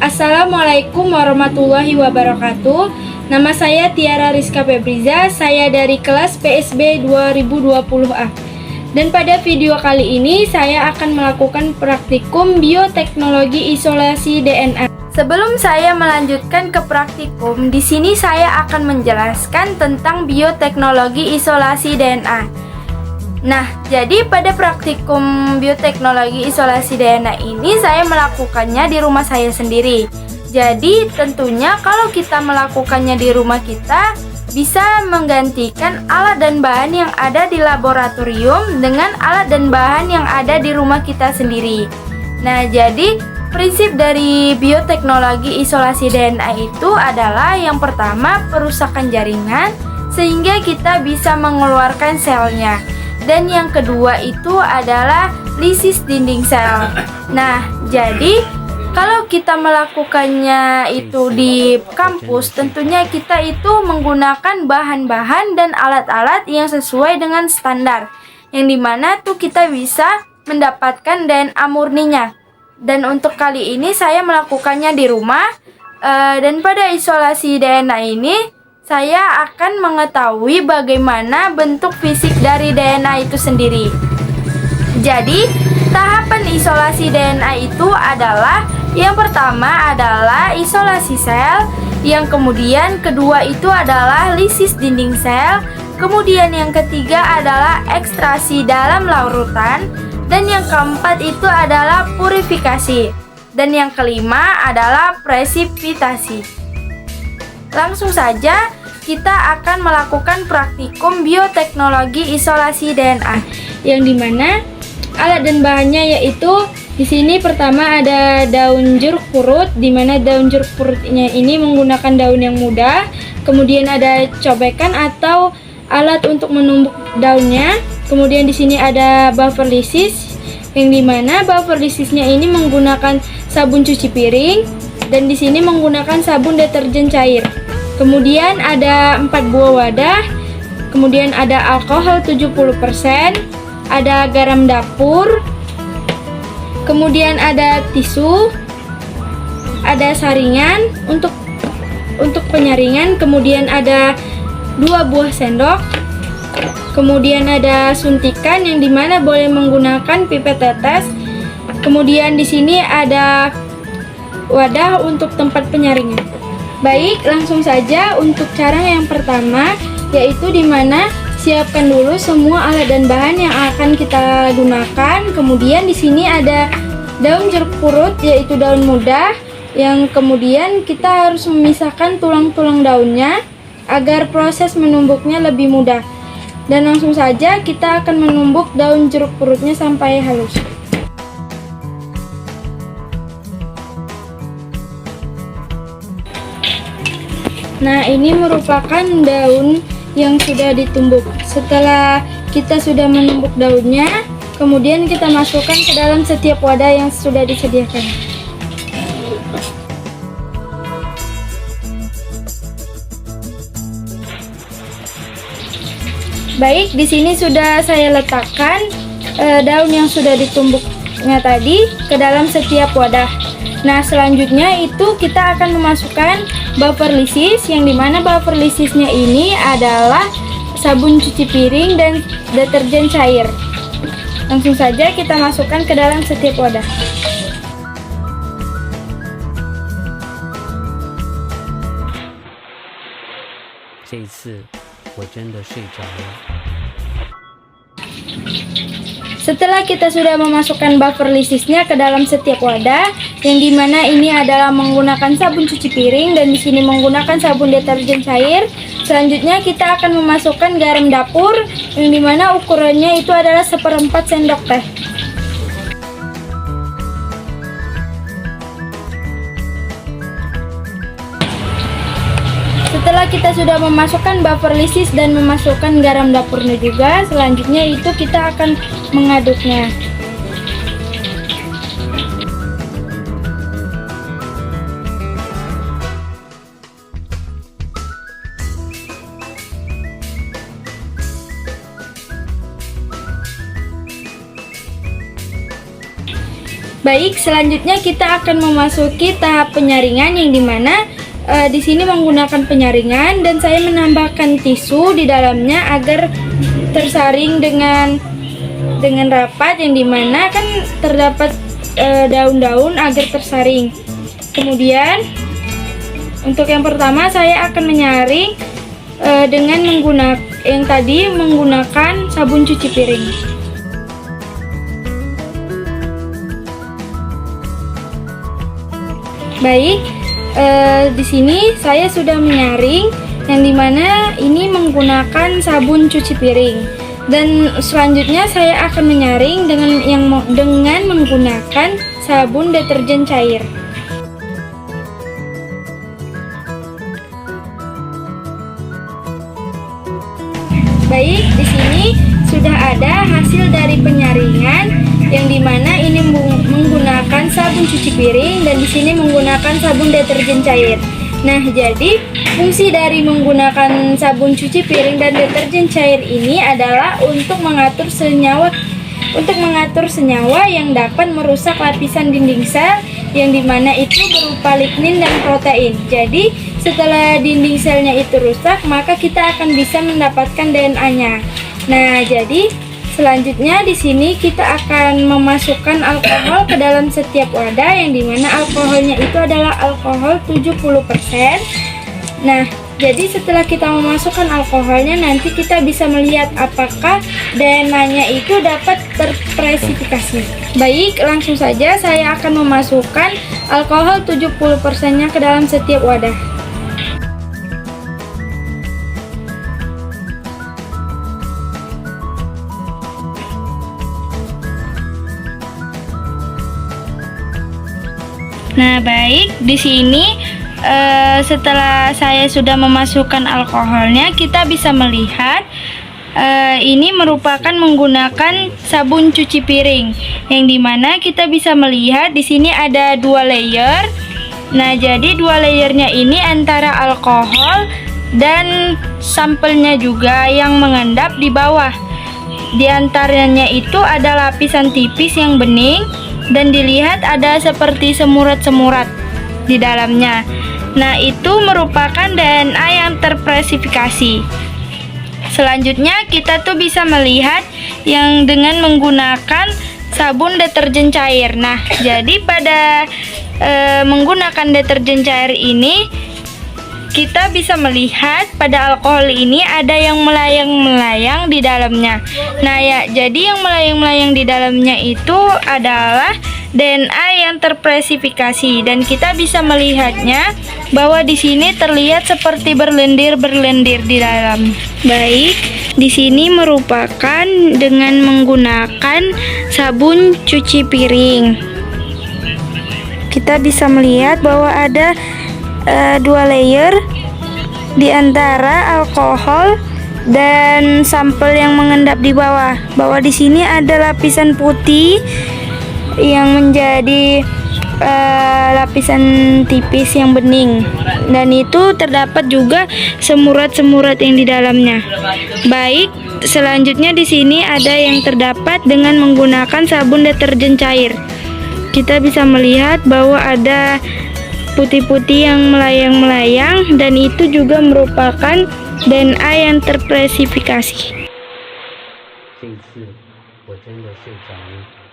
Assalamualaikum warahmatullahi wabarakatuh. Nama saya Tiara Rizka Febriza, saya dari kelas PSB 2020A. Dan pada video kali ini saya akan melakukan praktikum bioteknologi isolasi DNA. Sebelum saya melanjutkan ke praktikum, di sini saya akan menjelaskan tentang bioteknologi isolasi DNA. Nah, jadi pada praktikum bioteknologi isolasi DNA ini saya melakukannya di rumah saya sendiri. Jadi tentunya kalau kita melakukannya di rumah kita bisa menggantikan alat dan bahan yang ada di laboratorium dengan alat dan bahan yang ada di rumah kita sendiri. Nah, jadi prinsip dari bioteknologi isolasi DNA itu adalah yang pertama perusakan jaringan sehingga kita bisa mengeluarkan selnya. Dan yang kedua itu adalah lisis dinding sel. Nah, jadi kalau kita melakukannya itu di kampus, tentunya kita itu menggunakan bahan-bahan dan alat-alat yang sesuai dengan standar, yang dimana tuh kita bisa mendapatkan DNA murninya. Dan untuk kali ini saya melakukannya di rumah, dan pada isolasi DNA ini saya akan mengetahui bagaimana bentuk fisik dari DNA itu sendiri. Jadi, tahapan isolasi DNA itu adalah yang pertama adalah isolasi sel, yang kemudian kedua itu adalah lisis dinding sel, kemudian yang ketiga adalah ekstraksi dalam larutan, dan yang keempat itu adalah purifikasi, dan yang kelima adalah presipitasi. Langsung saja kita akan melakukan praktikum bioteknologi isolasi DNA, yang dimana alat dan bahannya yaitu di sini pertama ada daun jeruk purut, dimana daun jeruk purutnya ini menggunakan daun yang muda. Kemudian ada cobekan atau alat untuk menumbuk daunnya. Kemudian di sini ada buffer lisis, yang dimana buffer lisisnya ini menggunakan sabun cuci piring, dan di sini menggunakan sabun deterjen cair. Kemudian ada 4 buah wadah, kemudian ada alkohol 70%, ada garam dapur, kemudian ada tisu, ada saringan untuk penyaringan, kemudian ada 2 buah sendok, kemudian ada suntikan yang dimana boleh menggunakan pipet tetes, kemudian di sini ada wadah untuk tempat penyaringan. Baik, langsung saja untuk cara yang pertama, yaitu dimana siapkan dulu semua alat dan bahan yang akan kita gunakan. Kemudian di sini ada daun jeruk purut, yaitu daun muda, yang kemudian kita harus memisahkan tulang-tulang daunnya agar proses menumbuknya lebih mudah. Dan langsung saja kita akan menumbuk daun jeruk purutnya sampai halus. Nah, ini merupakan daun yang sudah ditumbuk. Setelah kita sudah menumbuk daunnya, kemudian kita masukkan ke dalam setiap wadah yang sudah disediakan. Baik, di sini sudah saya letakkan daun yang sudah ditumbuknya tadi ke dalam setiap wadah. Nah, selanjutnya itu kita akan memasukkan buffer lisis, yang dimana buffer lisisnya ini adalah sabun cuci piring dan deterjen cair. Langsung saja kita masukkan ke dalam setiap wadah. Setelah kita sudah memasukkan buffer lisisnya ke dalam setiap wadah, yang dimana ini adalah menggunakan sabun cuci piring dan di sini menggunakan sabun deterjen cair. Selanjutnya kita akan memasukkan garam dapur, yang dimana ukurannya itu adalah 1/4 sendok teh. Setelah kita sudah memasukkan buffer lisis dan memasukkan garam dapurnya juga, selanjutnya itu kita akan mengaduknya. Baik, selanjutnya kita akan memasuki tahap penyaringan yang dimana di sini menggunakan penyaringan dan saya menambahkan tisu di dalamnya agar tersaring dengan rapat, yang dimana kan terdapat daun-daun agar tersaring. Kemudian untuk yang pertama saya akan menyaring dengan menggunakan sabun cuci piring. Baik, di sini saya sudah menyaring, yang dimana ini menggunakan sabun cuci piring. Dan selanjutnya saya akan menyaring dengan menggunakan sabun deterjen cair. Baik, di sini sudah ada hasil dari penyaringan, yang dimana ini menggunakan sabun cuci piring dan di sini menggunakan sabun deterjen cair. Nah, jadi fungsi dari menggunakan sabun cuci piring dan deterjen cair ini adalah untuk mengatur senyawa yang dapat merusak lapisan dinding sel, yang dimana itu berupa lignin dan protein. Jadi setelah dinding selnya itu rusak, maka kita akan bisa mendapatkan DNA-nya. Nah, jadi selanjutnya di sini kita akan memasukkan alkohol ke dalam setiap wadah, yang dimana alkoholnya itu adalah alkohol 70%. Nah, jadi setelah kita memasukkan alkoholnya, nanti kita bisa melihat apakah DNA-nya itu dapat terpresifikasi. Baik, langsung saja saya akan memasukkan alkohol 70%-nya ke dalam setiap wadah. Nah, baik, di sini setelah saya sudah memasukkan alkoholnya, kita bisa melihat ini merupakan menggunakan sabun cuci piring, yang dimana kita bisa melihat di sini ada 2 layer. Nah, jadi 2 layernya ini antara alkohol dan sampelnya juga yang mengendap di bawah. Di antaranya itu ada lapisan tipis yang bening, dan dilihat ada seperti semurat-semurat di dalamnya. Nah, itu merupakan DNA yang terpresifikasi. Selanjutnya kita tuh bisa melihat yang dengan menggunakan sabun deterjen cair. Nah, jadi pada menggunakan deterjen cair ini, kita bisa melihat pada alkohol ini ada yang melayang-melayang di dalamnya. Nah, ya, jadi yang melayang-melayang di dalamnya itu adalah DNA yang terpresifikasi, dan kita bisa melihatnya bahwa di sini terlihat seperti berlendir-berlendir di dalam. Baik, di sini merupakan dengan menggunakan sabun cuci piring. Kita bisa melihat bahwa ada 2 layer di antara alkohol dan sampel yang mengendap di bawah. Bahwa di sini ada lapisan putih yang menjadi lapisan tipis yang bening, dan itu terdapat juga semurat-semurat yang di dalamnya. Baik, selanjutnya di sini ada yang terdapat dengan menggunakan sabun deterjen cair. Kita bisa melihat bahwa ada putih-putih yang melayang-melayang, dan itu juga merupakan DNA yang terpresifikasi. 这次我真的睡着了。